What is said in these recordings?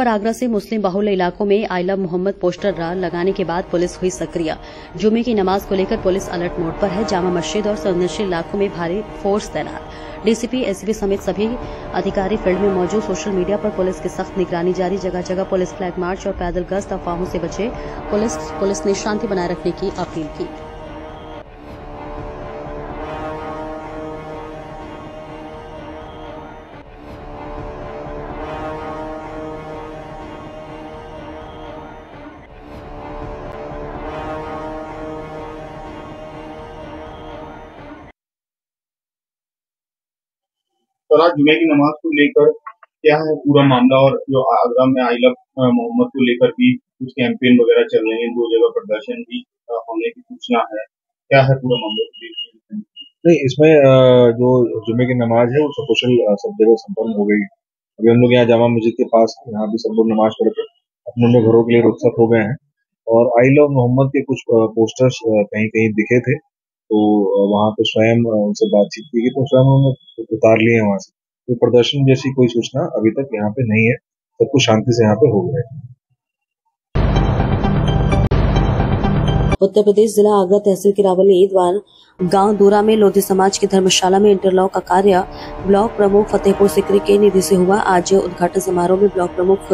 खबर आगरा से मुस्लिम बाहुल्य इलाकों में आई लव मोहम्मद पोस्टर लगाने के बाद पुलिस हुई सक्रिय। जुमे की नमाज को लेकर पुलिस अलर्ट मोड पर है। जामा मस्जिद और संवेदनशील इलाकों में भारी फोर्स तैनात। डीसीपी, एसपी समेत सभी अधिकारी फील्ड में मौजूद। सोशल मीडिया पर पुलिस की सख्त निगरानी जारी। जगह जगह पुलिस फ्लैग मार्च और पैदल गश्त। अफवाहों से बचे पुलिस ने शांति बनाए रखने की अपील की। सर, आज जुमे की नमाज को लेकर क्या है पूरा मामला, और जो आगरा में आई लव मोहम्मद को लेकर भी कुछ कैंपेन वगैरह चल रहे हैं, 2 जगह प्रदर्शन भी होने की सूचना है, क्या है पूरा मामला? नहीं, इसमें जो जुमे की नमाज है वो सकुशल सब जगह संपन्न हो गई। अभी हम लोग यहाँ जामा मस्जिद के पास यहाँ भी सब लोग नमाज पढ़ कर अपने अपने घरों के लिए रुखसत हो गए हैं। और आई लव मोहम्मद के कुछ पोस्टर्स कहीं कहीं दिखे थे, तो वहाँ पे स्वयं उनसे बातचीत की गई, तो स्वयं उन्होंने उतार लिए वहाँ से। कोई प्रदर्शन जैसी कोई सूचना अभी तक यहाँ पे नहीं है। सब कुछ शांति से यहाँ पे हो गया है। उत्तर प्रदेश जिला आगरा तहसील की रावली ईदवार गांव दूरा में लोधी समाज की धर्मशाला में इंटरलॉक का कार्य ब्लॉक प्रमुख फतेहपुर सिकरी के निधि से हुआ। आज उद्घाटन समारोह में ब्लॉक प्रमुख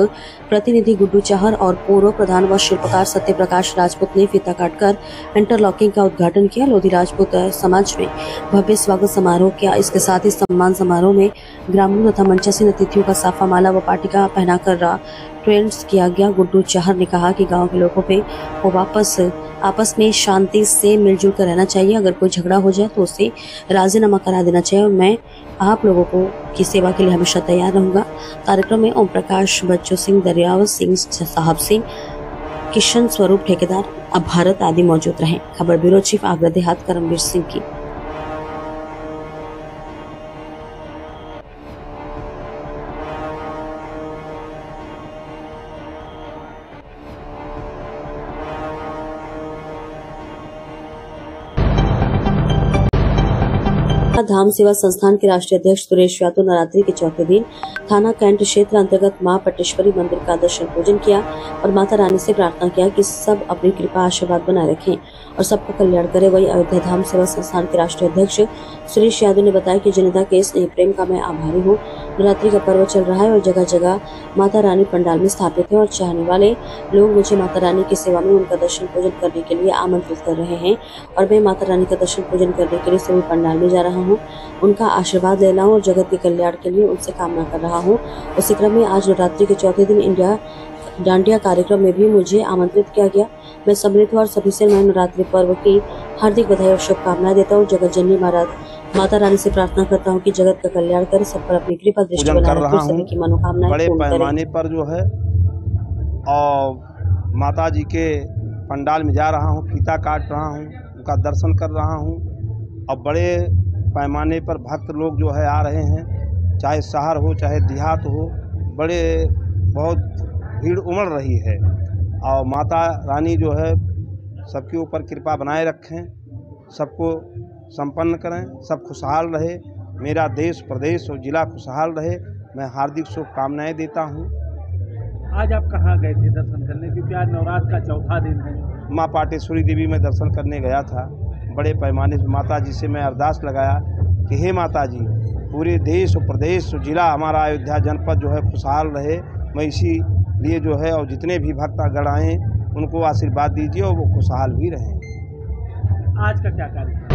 प्रतिनिधि गुड्डू चाहर और पूर्व प्रधान व शिल्पकार सत्य प्रकाश राजपूत ने फीता काटकर इंटरलॉकिंग का उद्घाटन किया। लोधी राजपूत समाज में भव्य स्वागत समारोह किया। इसके साथ ही सम्मान समारोह में ग्रामीणों तथा मंचासीन अतिथियों का साफा माला व पाटिका पहनाकर ट्रेंड्स किया गया। गुड्डू चाहर ने कहा कि गांव के लोगों पे वो आपस में शांति से मिलजुल कर रहना चाहिए। अगर कोई झगड़ा हो जाए तो उसे राजीनामा करा देना चाहिए और मैं आप लोगों की सेवा के लिए हमेशा तैयार रहूंगा। कार्यक्रम में ओम प्रकाश, बच्चू सिंह, दरियाव सिंह, साहब सिंह, किशन स्वरूप ठेकेदार, अब भारत आदि मौजूद रहे। खबर ब्यूरो चीफ आगरा देहात करमवीर सिंह की। धाम सेवा संस्थान के राष्ट्रीय अध्यक्ष सुरेश यादव नवरात्रि के चौथे दिन थाना कैंट क्षेत्र अंतर्गत मां पटेश्वरी मंदिर का दर्शन पूजन किया और माता रानी से प्रार्थना किया कि सब अपनी कृपा आशीर्वाद बनाए रखें और सबका कल्याण करे। वही अयोध्या धाम सेवा संस्थान के राष्ट्रीय अध्यक्ष सुरेश यादव ने बताया कि जनता के स्नेह प्रेम का मैं आभारी हूँ। नवरात्रि का पर्व चल रहा है और जगह जगह माता रानी पंडाल में स्थापित है और चाहने वाले लोग मुझे माता रानी की सेवा में उनका दर्शन पूजन करने के लिए आमंत्रित कर रहे हैं और मैं माता रानी का दर्शन पूजन करने के लिए सभी पंडाल में जा रहा हूँ, उनका आशीर्वाद ले रहा हूँ और जगत के कल्याण के लिए उनसे कामना कर रहा हूँ। उसी क्रम में आज नवरात्रि के चौथे दिन इंडिया डांडिया कार्यक्रम में भी मुझे आमंत्रित किया गया। मैं सम्मिलित और सभी से मैं नवरात्रि पर्व की हार्दिक बधाई और शुभकामनाएं देता हूँ। जगत जननी माता रानी से प्रार्थना करता हूँ कि जगत का कल्याण कर, सब पर अपनी कृपा दृष्टि बनाए रखे, सभी की मनोकामनाएं बड़े पैमाने पर जो है और माता जी के पंडाल में जा रहा हूँ, फीता काट रहा हूँ, उनका दर्शन कर रहा हूँ और बड़े पैमाने पर भक्त लोग जो है आ रहे हैं, चाहे शहर हो चाहे देहात हो, बड़े बहुत भीड़ उमड़ रही है और माता रानी जो है सबके ऊपर कृपा बनाए रखें, सबको संपन्न करें, सब खुशहाल रहे, मेरा देश प्रदेश और जिला खुशहाल रहे, मैं हार्दिक शुभकामनाएं देता हूं। आज आप कहाँ गए थे दर्शन करने, क्योंकि आज नवरात्र का चौथा दिन है? माँ पाटेश्वरी देवी में दर्शन करने गया था। बड़े पैमाने से माता जी से मैं अरदास लगाया कि हे माता जी, पूरे देश और प्रदेश और जिला हमारा अयोध्या जनपद जो है खुशहाल रहे। मैं इसी लिए जो है और जितने भी भक्तगण आए उनको आशीर्वाद दीजिए और वो खुशहाल भी रहें। आज का क्या कार्यक्रम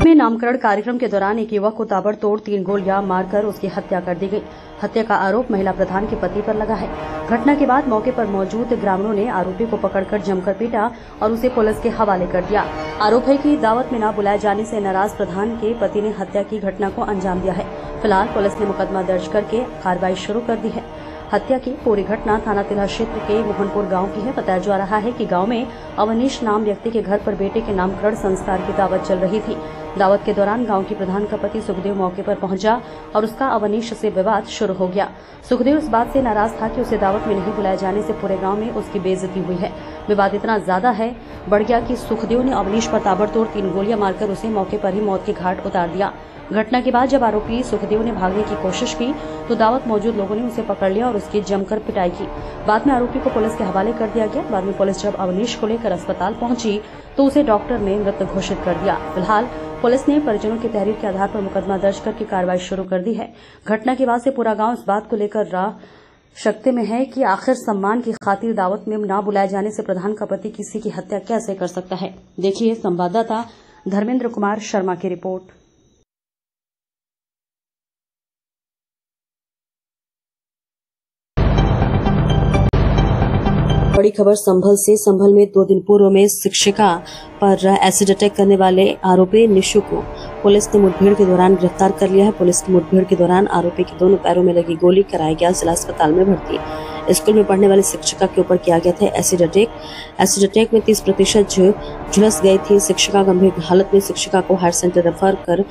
में नामकरण कार्यक्रम के दौरान एक युवक को ताबड़तोड़ 3 गोलियां मारकर उसकी हत्या कर दी गई। हत्या का आरोप महिला प्रधान के पति पर लगा है। घटना के बाद मौके पर मौजूद ग्रामीणों ने आरोपी को पकड़कर जमकर पीटा और उसे पुलिस के हवाले कर दिया। आरोप है कि दावत में न बुलाए जाने से नाराज प्रधान के पति ने हत्या की घटना को अंजाम दिया है। फिलहाल पुलिस ने मुकदमा दर्ज करके कार्रवाई शुरू कर दी है। हत्या की पूरी घटना थाना तिल्हा क्षेत्र के मोहनपुर गांव की है। बताया जा रहा है कि गांव में अवनीश नाम व्यक्ति के घर पर बेटे के नामकरण संस्कार की दावत चल रही थी। दावत के दौरान गांव की प्रधान का पति सुखदेव मौके पर पहुंचा और उसका अवनीश से विवाद शुरू हो गया। सुखदेव इस बात से नाराज था कि उसे दावत में नहीं बुलाए जाने से पूरे गांव में उसकी बेइज्जती हुई है। विवाद इतना ज्यादा बढ़ गया कि सुखदेव ने अवनीश पर ताबड़तोड़ 3 गोलियां मारकर उसे मौके पर ही मौत के घाट उतार दिया। घटना के बाद जब आरोपी सुखदेव ने भागने की कोशिश की तो दावत मौजूद लोगों ने उसे पकड़ लिया और उसकी जमकर पिटाई की। बाद में आरोपी को पुलिस के हवाले कर दिया गया। बाद में पुलिस जब अवनीश को लेकर अस्पताल पहुंची तो उसे डॉक्टर ने मृत घोषित कर दिया। फिलहाल पुलिस ने परिजनों की तहरीर के आधार पर मुकदमा दर्ज करके कार्रवाई शुरू कर दी है। घटना के बाद से पूरा गांव इस बात को लेकर राह शक्ति में है कि आखिर सम्मान की खातिर दावत में न बुलाए जाने से प्रधान का पति किसी की हत्या कैसे कर सकता है। देखिए संवाददाता धर्मेंद्र कुमार शर्मा की रिपोर्ट। बड़ी खबर संभल से। संभल में 2 दिन पूर्व में शिक्षिका पर एसिड अटैक करने वाले आरोपी निशु को पुलिस ने मुठभेड़ के दौरान गिरफ्तार कर लिया है। पुलिस की मुठभेड़ के दौरान आरोपी के दोनों पैरों में लगी गोली कराया गया जिला अस्पताल में भर्ती। स्कूल में पढ़ने वाली शिक्षिका के ऊपर किया गया था एसिड अटैक में 30% झुलस गई थी शिक्षिका। गंभीर हालत में शिक्षिका को हायर सेंटर रेफर कर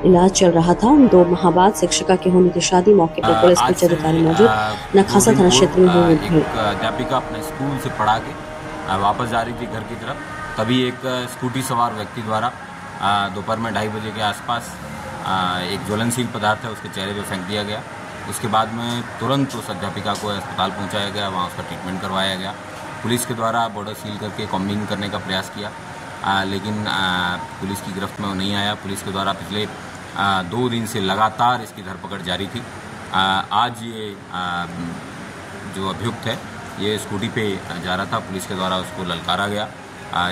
इलाज चल रहा था। 2 माह बाद शिक्षिका की होनी थी शादी। मौके पर पुलिस के अधिकारी मौजूद। नखासा थाना क्षेत्र में हुई मुठभेड़। अध्यापिका अपने स्कूल से पढ़ा के वापस जा रही थी घर की तरफ, तभी एक स्कूटी सवार व्यक्ति द्वारा दोपहर में 2:30 बजे के आसपास एक ज्वलनशील पदार्थ है उसके चेहरे पर फेंक दिया गया। उसके बाद में तुरंत उस अध्यापिका को अस्पताल पहुंचाया गया, वहां उसका ट्रीटमेंट करवाया गया। पुलिस के द्वारा बॉर्डर सील करके कॉम्बिंग करने का प्रयास किया, लेकिन पुलिस की गिरफ्त में वो नहीं आया। पुलिस के द्वारा पिछले 2 दिन से लगातार इसकी धरपकड़ जारी थी। आज ये जो अभियुक्त है ये स्कूटी पे जा रहा था, पुलिस के द्वारा उसको ललकारा गया।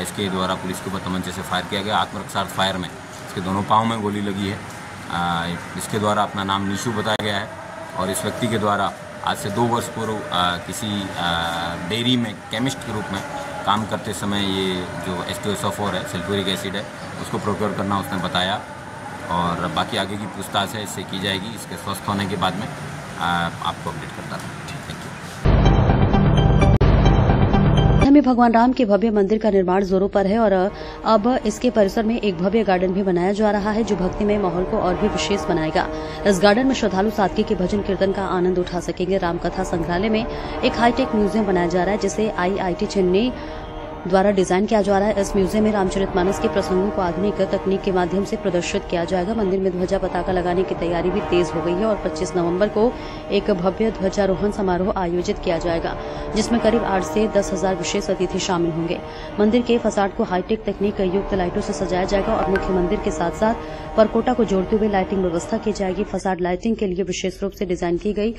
इसके द्वारा पुलिस के ऊपर तमंचे से फायर किया गया। आत्मरक्षा फायर में इसके दोनों पाँव में गोली लगी है। इसके द्वारा अपना नाम निशु बताया गया है और इस व्यक्ति के द्वारा आज से 2 वर्ष पूर्व किसी डेयरी में केमिस्ट के रूप में काम करते समय ये जो H2SO4 है, सल्फ्यूरिक एसिड है, उसको प्रोक्योर करना उसने बताया और बाकी आगे की पूछताछ है इससे की जाएगी। इसके स्वस्थ होने के बाद में आपको अपडेट करता रहूँ। में भगवान राम के भव्य मंदिर का निर्माण जोरों पर है और अब इसके परिसर में एक भव्य गार्डन भी बनाया जा रहा है जो भक्तिमय माहौल को और भी विशेष बनाएगा। इस गार्डन में श्रद्धालु सादगी के भजन कीर्तन का आनंद उठा सकेंगे। रामकथा संग्रहालय में एक हाईटेक म्यूजियम बनाया जा रहा है जिसे IIT चेन्नई द्वारा डिजाइन किया जा रहा है। इस म्यूजियम में रामचरितमानस के प्रसंगों को आधुनिक तकनीक के माध्यम से प्रदर्शित किया जाएगा। मंदिर में ध्वजा पताका लगाने की तैयारी भी तेज हो गई है और 25 नवंबर को एक भव्य ध्वजारोहण समारोह आयोजित किया जाएगा जिसमें करीब 8 से 10 हजार विशेष अतिथि शामिल होंगे। मंदिर के फसाड को हाईटेक तकनीक युक्त लाइटों से सजाया जाएगा और मुख्य मंदिर के साथ साथ परकोटा को जोड़ते हुए लाइटिंग व्यवस्था की जाएगी। फसाड लाइटिंग के लिए विशेष रूप से डिजाइन की गई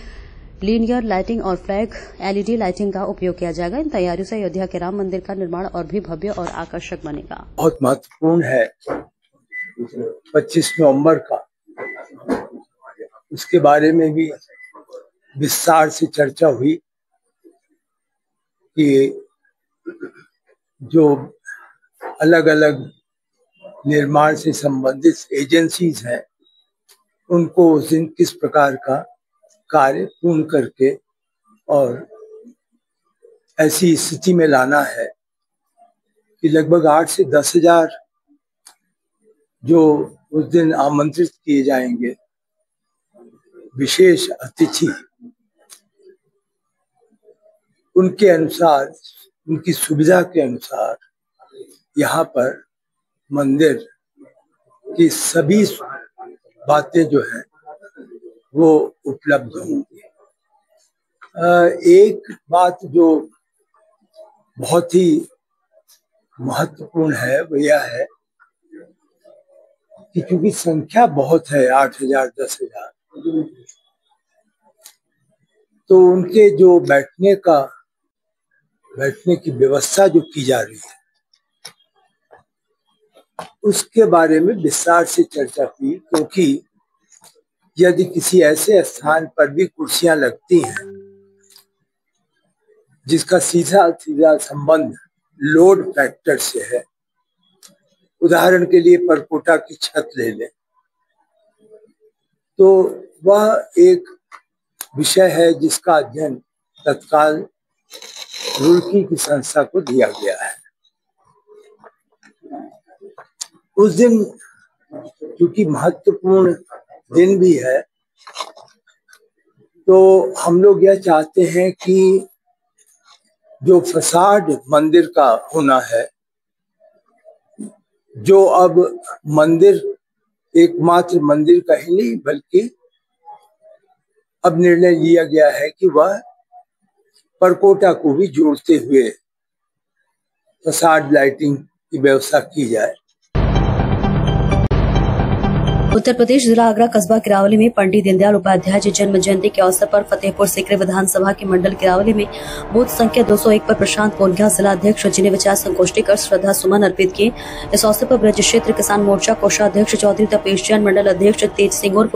लीनियर लाइटिंग और फ्लैग LED लाइटिंग का उपयोग किया जाएगा। इन तैयारियों से अयोध्या के राम मंदिर का निर्माण और भी भव्य और आकर्षक बनेगा। बहुत महत्वपूर्ण है 25 नवंबर का, उसके बारे में भी विस्तार से चर्चा हुई कि जो अलग अलग निर्माण से संबंधित एजेंसीज हैं उनको उस दिन किस प्रकार का कार्य पूर्ण करके और ऐसी स्थिति में लाना है कि लगभग 8 से 10 हजार जो उस दिन आमंत्रित किए जाएंगे विशेष अतिथि, उनके अनुसार, उनकी सुविधा के अनुसार यहाँ पर मंदिर की सभी बातें जो है वो उपलब्ध होंगी। एक बात जो बहुत ही महत्वपूर्ण है वो यह है कि क्योंकि संख्या बहुत है 8,000 10,000, तो उनके जो बैठने की व्यवस्था जो की जा रही है उसके बारे में विस्तार से चर्चा की, क्योंकि यदि किसी ऐसे स्थान पर भी कुर्सियां लगती हैं जिसका सीधा सीधा संबंध लोड फैक्टर से है, उदाहरण के लिए परकोटा की छत ले लें, तो वह एक विषय है जिसका अध्ययन तत्काल रुड़की की संस्था को दिया गया है। उस दिन क्योंकि महत्वपूर्ण दिन भी है, तो हम लोग यह चाहते हैं कि जो फसाड मंदिर का होना है, जो अब मंदिर एकमात्र मंदिर का ही नहीं बल्कि अब निर्णय लिया गया है कि वह परकोटा को भी जोड़ते हुए फसाड लाइटिंग की व्यवस्था की जाए। उत्तर प्रदेश जिला आगरा कस्बा किरावली में पंडित दीनदयाल उपाध्याय जी जन्म जयंती के अवसर पर फतेहपुर सीकरी विधानसभा के मंडल किरावली में बूथ संख्या 201 पर प्रशांत पोलिया जिला अध्यक्ष जी ने विचार संगोष्ठी कर श्रद्धा सुमन अर्पित किए। इस अवसर पर ब्रज क्षेत्र किसान मोर्चा कोषाध्यक्ष चौधरी तपेश जैन, मंडल अध्यक्ष तेज सिंह उर्फ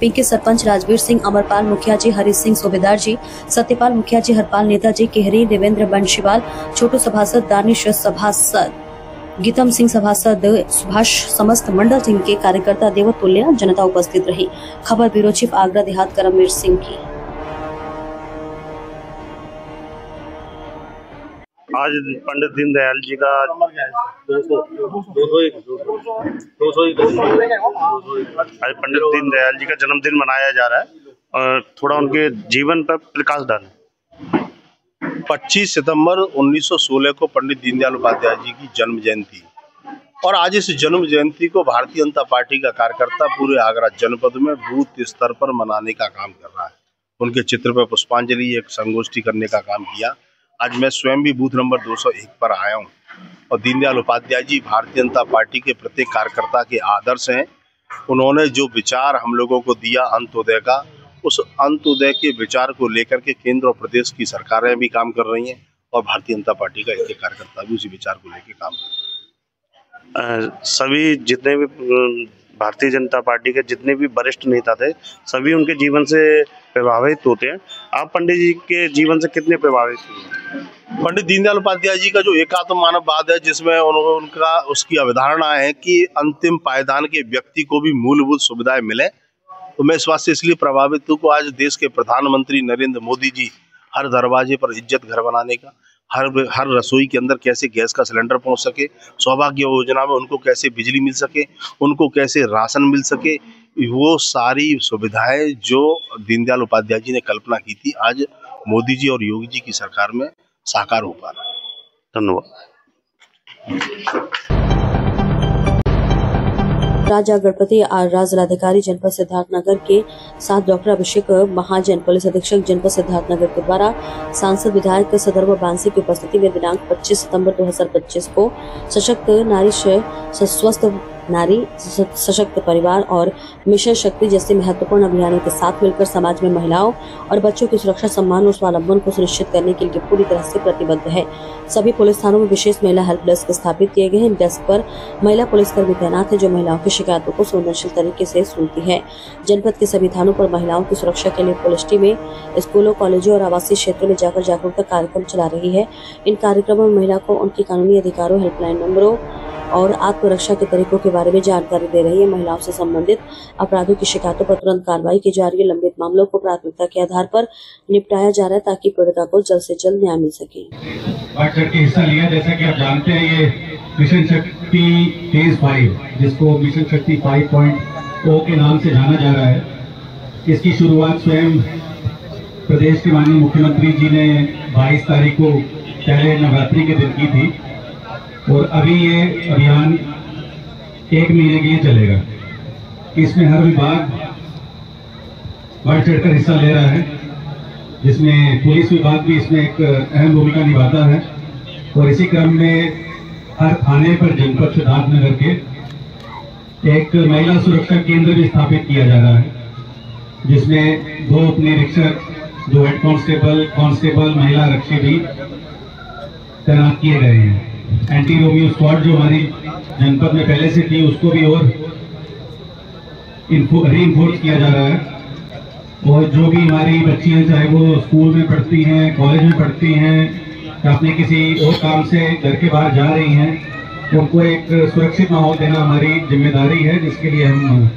पिंकी, सरपंच राजवीर सिंह, अमरपाल मुखिया जी, हरि सिंह सूबेदार जी, सत्यपाल मुखिया जी, हरपाल नेताजी, केहरी, देवेंद्र बंशीवाल, छोटू सभासद, दानिश सभासद, गीतम सिंह सभासद, सुभाष, समस्त मंडल सिंह के कार्यकर्ता, देवतुल्य जनता उपस्थित रही। खबर ब्यूरो चीफ आगरा देहात करमवीर सिंह की। आज पंडित दीनदयाल जी का 201 आज पंडित दीनदयाल जी का जन्मदिन मनाया जा रहा है और थोड़ा उनके जीवन पर प्रकाश डालें। 25 सितंबर 1916 को पंडित दीनदयाल उपाध्याय जी की जन्म जयंती, और आज इस जन्म जयंती को भारतीय जनता पार्टी का कार्यकर्ता पूरे आगरा जनपद में बूथ स्तर पर मनाने का काम कर रहा है। उनके चित्र पर पुष्पांजलि एक संगोष्ठी करने का काम किया। आज मैं स्वयं भी बूथ नंबर 201 पर आया हूँ और दीनदयाल उपाध्याय जी भारतीय जनता पार्टी के प्रत्येक कार्यकर्ता के आदर्श हैं। उन्होंने जो विचार हम लोगों को दिया अंत्योदय का, उस अंत्योदय के विचार को लेकर के केंद्र और प्रदेश की सरकारें भी काम कर रही हैं और भारतीय जनता पार्टी का एक कार्यकर्ता भी उसी विचार को लेकर काम कर रहे हैं। सभी जितने भी भारतीय जनता पार्टी के जितने भी वरिष्ठ नेता थे, सभी उनके जीवन से प्रभावित होते हैं। आप पंडित जी के जीवन से कितने प्रभावित हुए? पंडित दीनदयाल उपाध्याय जी का जो एकात्म मानववाद है, जिसमें उनका उसकी अवधारणा है कि अंतिम पायदान के व्यक्ति को भी मूलभूत सुविधाएं मिले, तो मैं इस बात से इसलिए प्रभावित हूँ कि आज देश के प्रधानमंत्री नरेंद्र मोदी जी हर दरवाजे पर इज्जत घर बनाने का, हर रसोई के अंदर कैसे गैस का सिलेंडर पहुंच सके, सौभाग्य योजना में उनको कैसे बिजली मिल सके, उनको कैसे राशन मिल सके, वो सारी सुविधाएं जो दीनदयाल उपाध्याय जी ने कल्पना की थी, आज मोदी जी और योगी जी की सरकार में साकार हो पा रहा है। धन्यवाद। राजा गणपति आर जिलाधिकारी जनपद सिद्धार्थनगर के साथ डॉक्टर अभिषेक महाजन, पुलिस अधीक्षक जनपद सिद्धार्थनगर के द्वारा सांसद विधायक सदर्भ बांसी की उपस्थिति में दिनांक 25 सितंबर 2025 को सशक्त नारी स्वस्थ नारी सशक्त परिवार और मिशन शक्ति जैसे महत्वपूर्ण अभियानों के साथ मिलकर समाज में महिलाओं और बच्चों की सुरक्षा, सम्मान और स्वावलंबन को सुनिश्चित करने के लिए पूरी तरह से प्रतिबद्ध है। सभी पुलिस थानों में विशेष महिला हेल्प डेस्क स्थापित किए गए हैं। इन डेस्क पर महिला पुलिसकर्मी तैनात है जो महिलाओं की शिकायतों को संवेदनशील तरीके से सुनती है। जनपद के सभी थानों पर महिलाओं की सुरक्षा के लिए पुलिस टीमें स्कूलों, कॉलेजों और आवासीय क्षेत्रों में जाकर जागरूकता कार्यक्रम चला रही है। इन कार्यक्रमों में महिला को उनके कानूनी अधिकारों, हेल्पलाइन नंबरों और आत्मरक्षा के तरीकों के बारे में जानकारी दे रही है। महिलाओं से संबंधित अपराधों की शिकायतों पर तुरंत कार्रवाई की जा रही है। लंबित मामलों को प्राथमिकता के आधार पर निपटाया जा रहा है ताकि पीड़िता को जल्द से जल्द न्याय मिल सके। बढ़ चढ़ के हिस्सा लिया, जैसा कि आप जानते हैं ये मिशन शक्ति फेज 5, जिसको मिशन शक्ति 5.0 के नाम से जाना जा रहा है, इसकी शुरुआत स्वयं प्रदेश के माननीय मुख्यमंत्री जी ने 22 तारीख को पहले नवरात्रि के दिन की थी और अभी ये अभियान 1 महीने के लिए चलेगा। इसमें हर विभाग बढ़ चढ़कर हिस्सा ले रहा है, जिसमें पुलिस विभाग भी इसमें एक अहम भूमिका निभाता है और इसी क्रम में हर थाने पर जनपद सिद्धार्थनगर के एक महिला सुरक्षा केंद्र भी स्थापित किया जा रहा है, जिसमें 2 उपनिरीक्षक, 2 हेड कांस्टेबल, महिला आरक्षी भी तैनात किए गए हैं। एंटी रोमियो स्क्वाड जो हमारी जनपद में पहले से थी, उसको भी और रीइंफोर्स किया जा रहा है। और जो भी हमारी बच्चियां, चाहे वो स्कूल में पढ़ती हैं, कॉलेज में पढ़ती हैं, अपने किसी और काम से घर के बाहर जा रही हैं, उनको एक सुरक्षित माहौल देना हमारी जिम्मेदारी है, जिसके लिए हम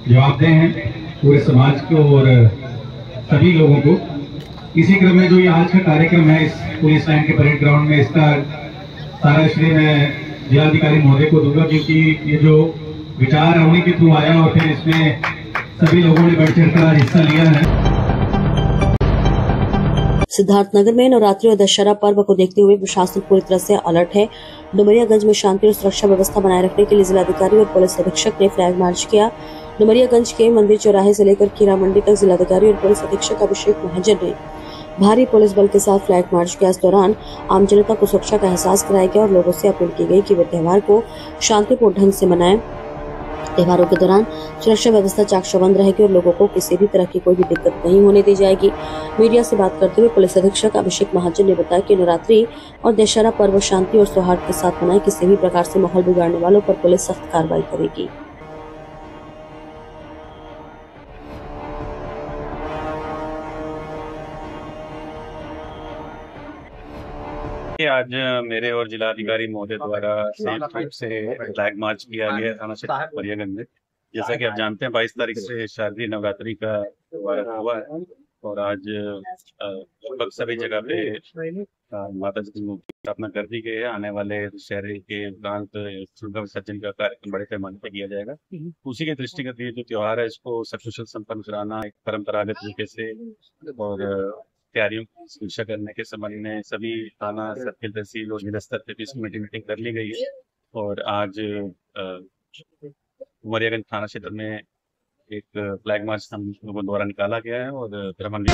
जवाबदेह हैं पूरे समाज को और सभी लोगों को। इसी क्रम में जो ये आज का कार्यक्रम है इस पुलिस लाइन के परेड ग्राउंड में, इसका सारा श्रेय मैं जिलाधिकारी महोदय को दूंगा, क्योंकि ये जो विचार है उन्हीं के थ्रू आया और फिर इसमें सभी लोगों ने बढ़ चढ़कर हिस्सा लिया है। सिद्धार्थनगर में नवरात्रि और दशहरा पर्व को देखते हुए प्रशासन पूरी तरह से अलर्ट है। डुमरियागंज में शांति और सुरक्षा व्यवस्था बनाए रखने के लिए जिलाधिकारी और पुलिस अधीक्षक ने फ्लैग मार्च किया। डुमरियागंज के मंदिर चौराहे से लेकर खीरा मंडी तक जिलाधिकारी और पुलिस अधीक्षक अभिषेक महाजन ने भारी पुलिस बल के साथ फ्लैग मार्च किया। इस दौरान आम जनता को सुरक्षा का एहसास कराया गया और लोगों से अपील की गई कि वे त्योहार को शांतिपूर्ण ढंग से मनाएं। त्योहारों के दौरान सुरक्षा व्यवस्था चाक चौबंद रहेगी और लोगों को किसी भी तरह की कोई भी दिक्कत नहीं होने दी जाएगी। मीडिया से बात करते हुए पुलिस अधीक्षक अभिषेक महाजन ने बताया कि नवरात्रि और दशहरा पर्व शांति और सौहार्द के साथ मनाएं। किसी भी प्रकार से माहौल बिगाड़ने वालों पर पुलिस सख्त कार्रवाई करेगी। आज मेरे और जिलाधिकारी महोदय द्वारा संयुक्त रूप से फ्लैग मार्च किया गया थाना क्षेत्र डुमरियागंज में। जैसा कि आप जानते हैं 22 तारीख से शारदीय नवरात्रि का हुआ है और आज लगभग सभी जगह पे माता जी की मूर्ति स्थापना कर दी गई है। आने वाले शहर के उपरांत दुर्गा विसर्जन का कार्यक्रम बड़े पैमाने पर किया जाएगा। उसी के दृष्टिगत ये जो त्योहार है इसको सकुशल संपन्न कराना एक परंपरागत तरीके से और तैयारियों की समीक्षा करने के संबंध में सभी थाना सर्किल तहसील और जिला स्तर पर भी इसकी मीटिंग कर ली गई है और आज डुमरियागंज थाना क्षेत्र में एक फ्लैग मार्च हम लोगों द्वारा निकाला गया है और फिर हम